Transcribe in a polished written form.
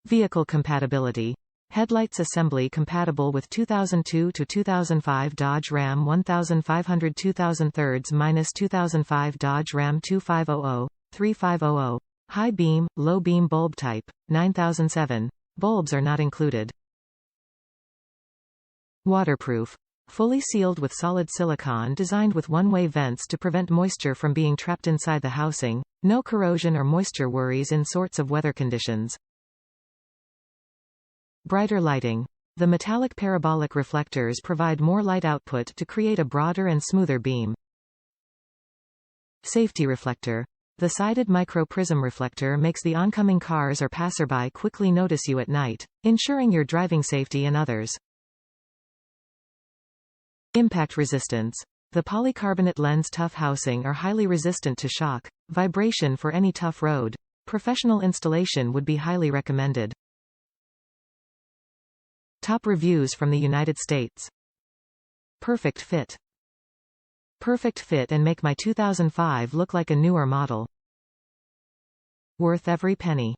Vehicle compatibility. Headlights assembly compatible with 2002 to 2005 Dodge Ram 1500 2003-2005 Dodge Ram 2500, 3500. High beam, low beam bulb type, 9007. Bulbs are not included. Waterproof. Fully sealed with solid silicone designed with one-way vents to prevent moisture from being trapped inside the housing. No corrosion or moisture worries in sorts of weather conditions. Brighter lighting. The metallic parabolic reflectors provide more light output to create a broader and smoother beam. Safety reflector. The sided micro-prism reflector makes the oncoming cars or passerby quickly notice you at night, ensuring your driving safety and others. Impact resistance. The polycarbonate lens tough housing are highly resistant to shock, vibration for any tough road. Professional installation would be highly recommended. Top reviews from the United States. Perfect fit. Perfect fit and make my 2005 look like a newer model. Worth every penny.